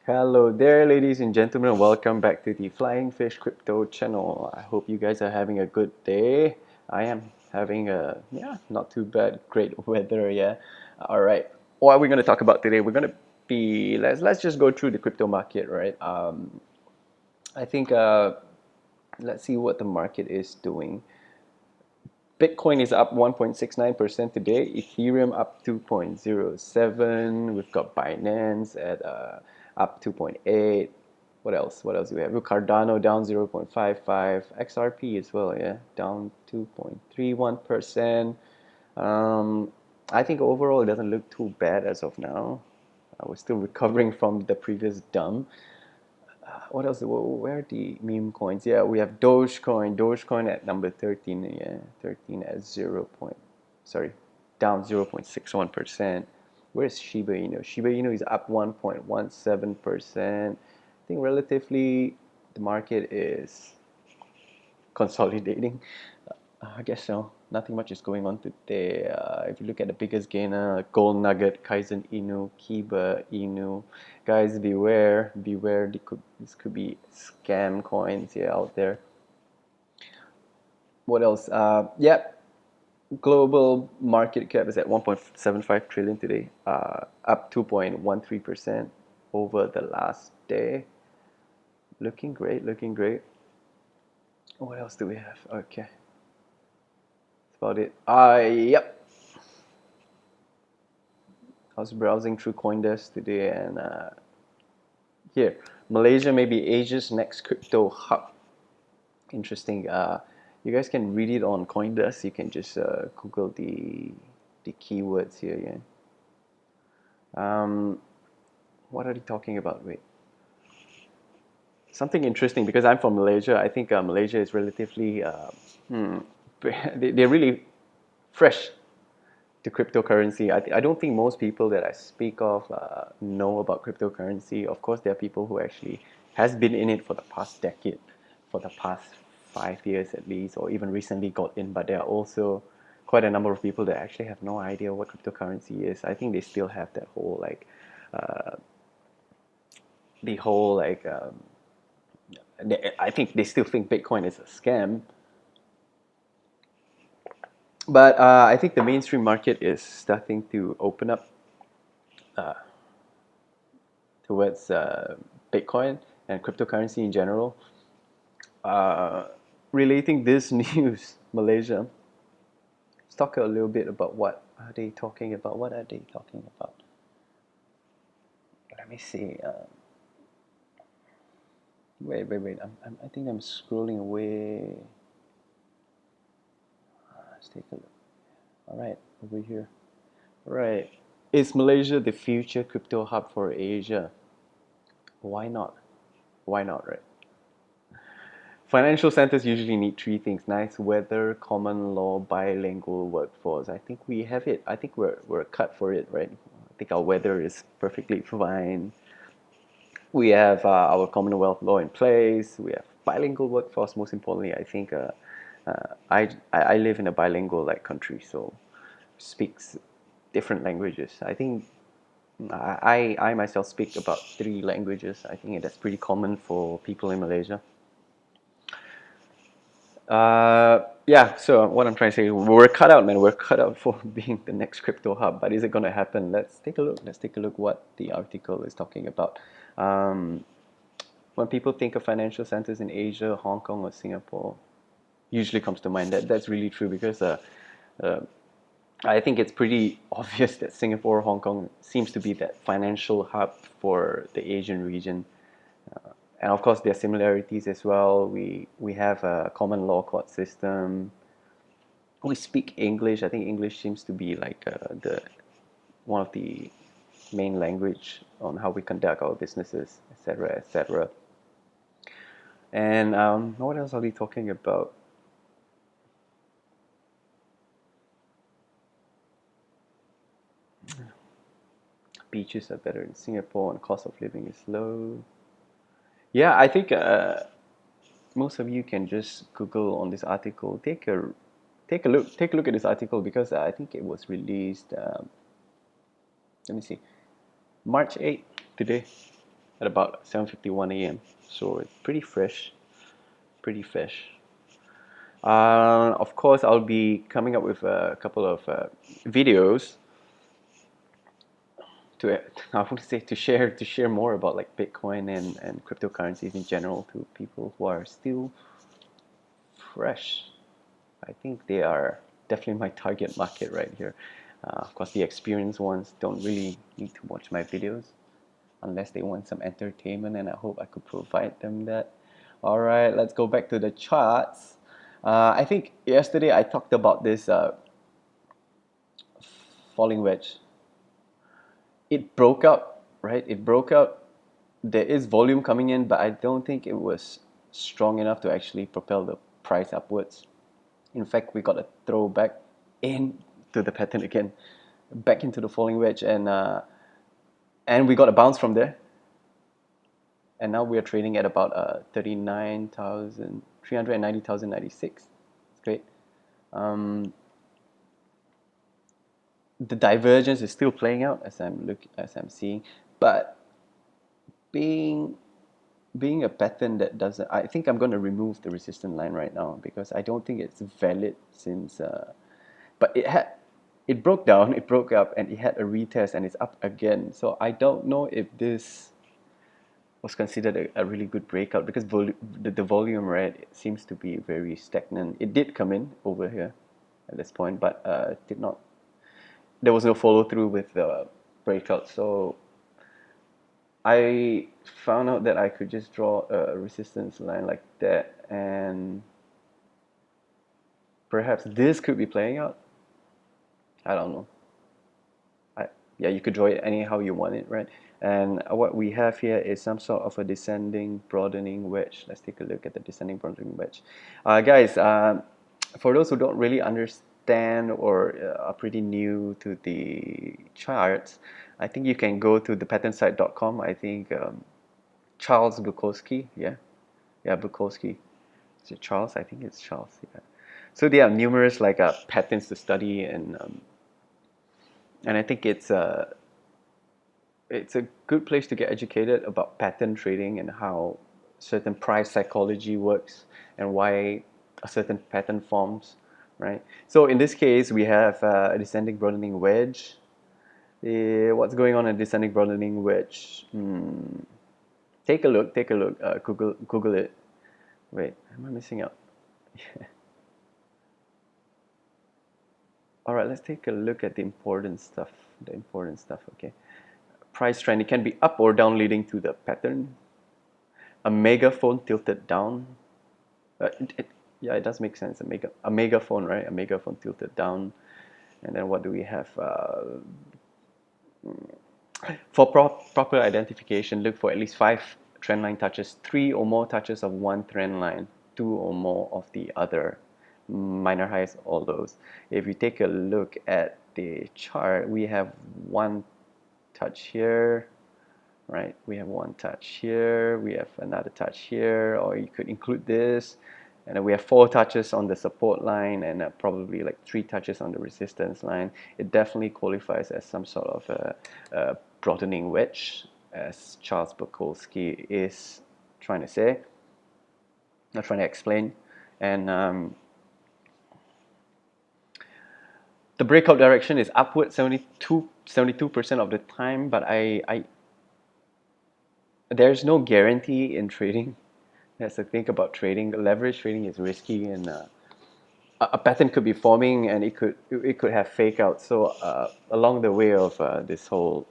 Hello there, ladies and gentlemen. Welcome back to the Flying Fish Crypto channel. I hope you guys are having a good day. I am having not too bad, great weather. Yeah. All right. What are we going to talk about today? We're going to be let's just go through the crypto market, right? I think let's see what the market is doing. Bitcoin is up 1.69% today. Ethereum up 2.07. We've got Binance at up 2.8. What else? What else do we have? Cardano down 0.55. XRP as well, yeah, down 2.31%. I think overall it doesn't look too bad as of now. We're still recovering from the previous dump. What else? Where are the meme coins? Yeah, we have Dogecoin at number 13. Yeah, 13 at down 0.61%. Where's Shiba Inu? Shiba Inu is up 1.17%. I think relatively the market is consolidating. I guess so. Nothing much is going on today. If you look at the biggest gainer, Gold Nugget, Kaizen Inu, Kiba Inu. Guys, beware, beware. This could be scam coins here out there. What else? Yep. Global market cap is at 1.75 trillion today, up 2.13% over the last day. Looking great, looking great. What else do we have? Okay. That's about it. Yep. I was browsing through CoinDesk today, and here, Malaysia may be Asia's next crypto hub. Interesting. You guys can read it on CoinDesk. You can just Google the keywords here. Yeah. What are they talking about? Wait. Something interesting because I'm from Malaysia. I think Malaysia is relatively they're really fresh to cryptocurrency. I don't think most people that I speak of know about cryptocurrency. Of course, there are people who actually has been in it for the past decade, for the past 5 years at least, or even recently got in. But there are also quite a number of people that actually have no idea what cryptocurrency is. I think they still have that whole uh, the whole I think they still think Bitcoin is a scam. But I think the mainstream market is starting to open up towards Bitcoin and cryptocurrency in general. Uh, Relating this news, Malaysia, let's talk a little bit about what are they talking about. What are they talking about? Let me see. Wait. I think I'm scrolling away. Let's take a look. All right, over here. All right. Is Malaysia the future crypto hub for Asia? Why not? Why not, right? Financial centers usually need three things: nice weather, common law, bilingual workforce. I think we have it. I think we're cut for it, right? I think our weather is perfectly fine. We have our Commonwealth law in place. We have bilingual workforce. Most importantly, I think I live in a bilingual country, so speaks different languages. I think I myself speak about three languages. I think that's pretty common for people in Malaysia. Yeah, so what I'm trying to say, we're cut out, man. We're cut out for being the next crypto hub. But is it going to happen? Let's take a look. Let's take a look what the article is talking about. When people think of financial centers in Asia, Hong Kong, or Singapore, usually comes to mind. That's really true because I think it's pretty obvious that Singapore, Hong Kong seems to be that financial hub for the Asian region. And of course, there are similarities as well. We have a common law court system. We speak English. I think English seems to be the one of the main language on how we conduct our businesses, etc., etc. And what else are we talking about? Beaches are better in Singapore, and cost of living is low. Yeah, I think most of you can just Google on this article. Take a look at this article because I think it was released. Let me see, March 8th today. at about 7:51 a.m. So it's pretty fresh, pretty fresh. Of course, I'll be coming up with a couple of videos to I want to say to share more about like Bitcoin and cryptocurrencies in general to people who are still fresh. I think they are definitely my target market right here. Of course, the experienced ones don't really need to watch my videos unless they want some entertainment, and I hope I could provide them that. All right, let's go back to the charts. I think yesterday I talked about this falling wedge. It broke up, right? It broke up. There is volume coming in, but I don't think it was strong enough to actually propel the price upwards. In fact, we got a throwback into the pattern again, back into the falling wedge, and we got a bounce from there. And now we are trading at about 39,000, 390,096. It's great. The divergence is still playing out as I'm seeing, but being a pattern that doesn't, I think I'm going to remove the resistance line right now because I don't think it's valid since but it broke down, it broke up, and it had a retest and it's up again. So I don't know if this was considered a really good breakout because the volume, right, it seems to be very stagnant. It did come in over here at this point, but did not, there was no follow through with the breakout. So I found out that I could just draw a resistance line like that, and perhaps this could be playing out. I don't know. Yeah, you could draw it anyhow you want it, right? And what we have here is some sort of a descending broadening wedge. Let's take a look at the descending broadening wedge. Guys, for those who don't really understand or are pretty new to the charts, I think you can go to the patternsite.com. I think Charles Bukowski, yeah, Bukowski. Is it Charles? I think it's Charles. Yeah. So there are numerous like patterns to study, and I think it's a good place to get educated about pattern trading and how certain price psychology works and why a certain pattern forms, right? So in this case, we have a descending broadening wedge. What's going on in descending broadening wedge? Take a look. Google it. Wait, am I missing out? All right, let's take a look at the important stuff. Okay. Price trend, it can be up or down leading to the pattern. A megaphone tilted down. Yeah, it does make sense. A megaphone, right? A megaphone tilted down. And then what do we have? For proper identification, look for at least 5 trend line touches, 3 or more touches of one trend line, 2 or more of the other. Minor highs, all those. If you take a look at the chart, we have one touch here, right? We have one touch here, we have another touch here, or you could include this, and then we have 4 touches on the support line and probably like 3 touches on the resistance line. It definitely qualifies as some sort of a broadening wedge, as Charles Bukowski is trying to say, not trying to explain. And the breakout direction is upward 72% of the time, but there's no guarantee in trading. That's the thing about trading. Leverage trading is risky, and a pattern could be forming, and it could have fake outs. So along the way of this whole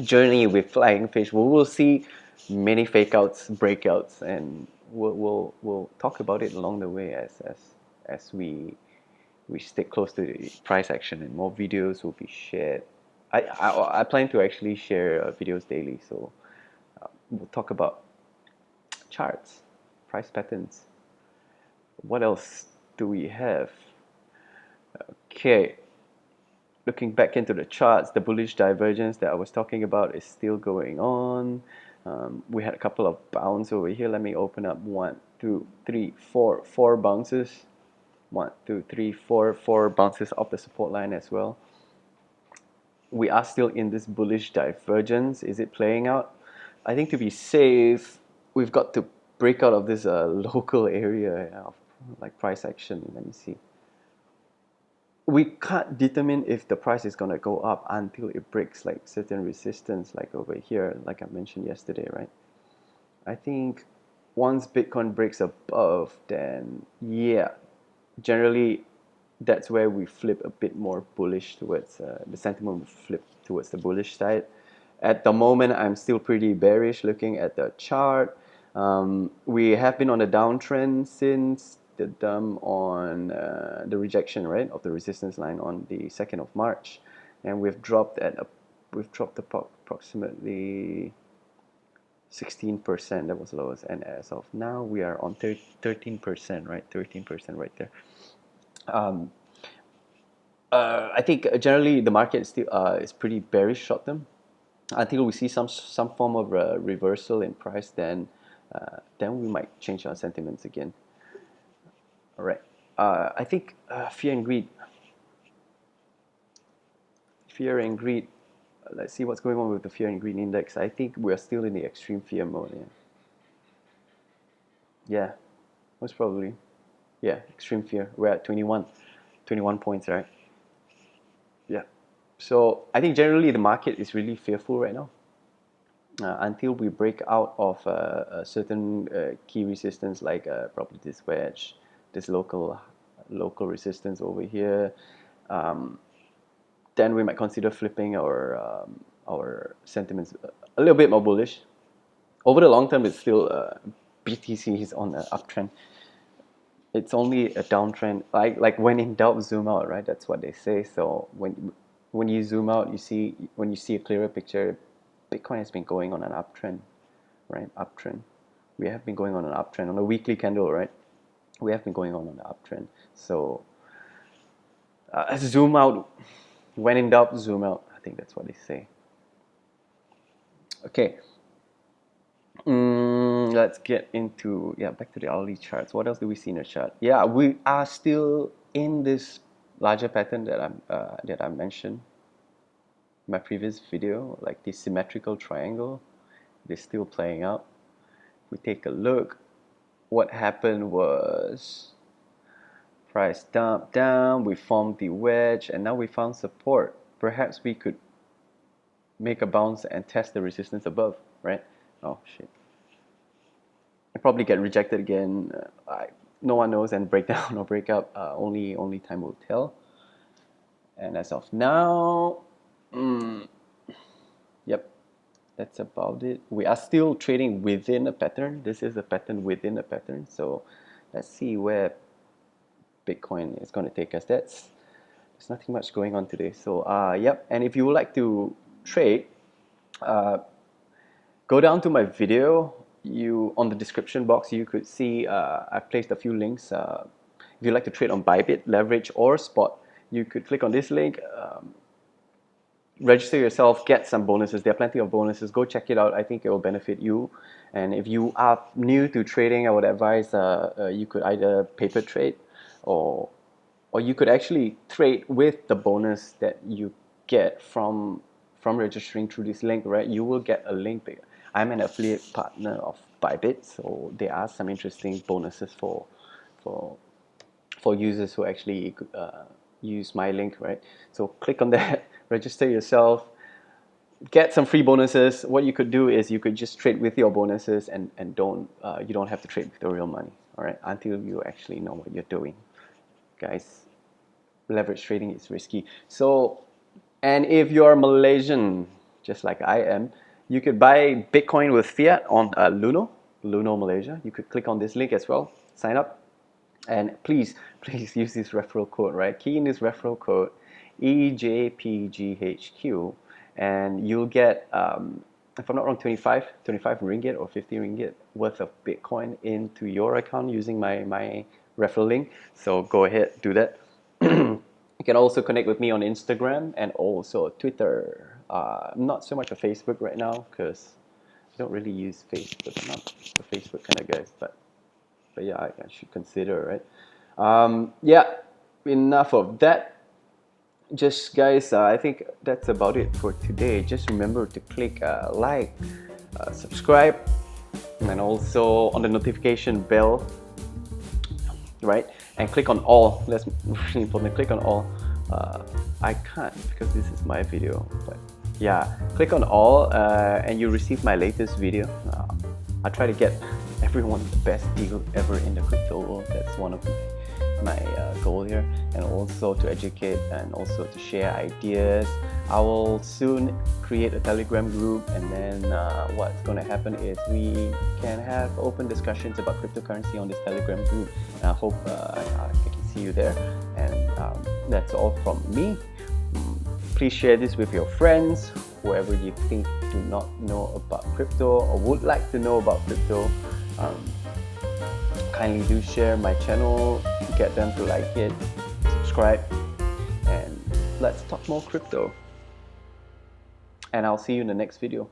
journey with flying fish, we will see many fake outs, breakouts, and we'll talk about it along the way as we stick close to the price action, and more videos will be shared. I plan to actually share videos daily, so we'll talk about charts, price patterns. What else do we have? Okay, looking back into the charts, the bullish divergence that I was talking about is still going on. We had a couple of bounces over here. Let me open up 1, 2, 3, 4, 4 bounces. 1, 2, 3, 4, 4 bounces off the support line as well. We are still in this bullish divergence. Is it playing out? I think to be safe, we've got to break out of this local area of like price action. Let me see. We can't determine if the price is gonna go up until it breaks like certain resistance, like over here, like I mentioned yesterday, right? I think once Bitcoin breaks above, then yeah, generally that's where we flip a bit more bullish towards the sentiment will flip towards the bullish side. At the moment, I'm still pretty bearish looking at the chart. We have been on a downtrend since the dump on the rejection, right, of the resistance line on the 2nd of March, and we've dropped approximately 16%. That was the lowest, and as of now we are on 13%, right? 13% right there. I think generally the market is still is pretty bearish short term until we see some form of reversal in price. Then we might change our sentiments again. All right. I think fear and greed. Fear and greed. Let's see what's going on with the fear and greed index. I think we are still in the extreme fear mode. Yeah, most probably. Yeah, extreme fear. We're at 21 points, right? Yeah. So I think generally the market is really fearful right now. Until we break out of a certain key resistance, like probably this wedge, this local resistance over here, then we might consider flipping our sentiments a little bit more bullish. Over the long term, it's still BTC is on an uptrend. It's only a downtrend. Like when in doubt, zoom out, right? That's what they say. So when you zoom out, when you see a clearer picture, Bitcoin has been going on an uptrend, right? Uptrend. We have been going on an uptrend on a weekly candle, right? We have been going on an uptrend. So zoom out. When in doubt, zoom out. I think that's what they say. Okay. Let's get into back to the hourly charts. What else do we see in the chart? Yeah, we are still in this larger pattern that I mentioned in my previous video, like this symmetrical triangle. They're still playing out. If we take a look, what happened was price dumped down, we formed the wedge, and now we found support. Perhaps we could make a bounce and test the resistance above, right? Oh shit. I probably get rejected again. No one knows, and break down or break up. Only time will tell. And as of now, yep, that's about it. We are still trading within a pattern. This is a pattern within a pattern. So let's see where Bitcoin is going to take us. There's nothing much going on today. So yep. And if you would like to trade, go down to my video. On the description box, you could see I've placed a few links. If you'd like to trade on Bybit, leverage, or spot, you could click on this link, register yourself, get some bonuses. There are plenty of bonuses. Go check it out. I think it will benefit you. And if you are new to trading, I would advise you could either paper trade or you could actually trade with the bonus that you get from registering through this link, right? You will get a link. I'm an affiliate partner of Bybit, so there are some interesting bonuses for users who actually use my link, right? So click on that, register yourself, get some free bonuses. What you could do is you could just trade with your bonuses and you don't have to trade with the real money, all right? Until you actually know what you're doing, guys. Leverage trading is risky. So, and if you're Malaysian, just like I am, you could buy Bitcoin with Fiat on Luno Malaysia. You could click on this link as well, sign up, and please use this referral code, right? Key in this referral code, EJPGHQ, and you'll get, if I'm not wrong, 25 ringgit or 50 ringgit worth of Bitcoin into your account using my referral link. So go ahead, do that. You can also connect with me on Instagram and also Twitter. Not so much on Facebook right now because I don't really use Facebook. I'm not a Facebook kind of guy, but yeah, I should consider, right? Yeah, enough of that. Just guys, I think that's about it for today. Just remember to click like, subscribe, and also on the notification bell, right? And click on all. That's really important. Click on all. I can't because this is my video, but yeah, click on all and you receive my latest video. I try to get everyone the best deal ever in the crypto world. That's one of my goal here, and also to educate and also to share ideas. I will soon create a Telegram group, and then what's going to happen is we can have open discussions about cryptocurrency on this Telegram group, and I hope I can see you there. And that's all from me. Please share this with your friends, whoever you think do not know about crypto or would like to know about crypto. Kindly do share my channel, get them to like it, subscribe, and let's talk more crypto. And I'll see you in the next video.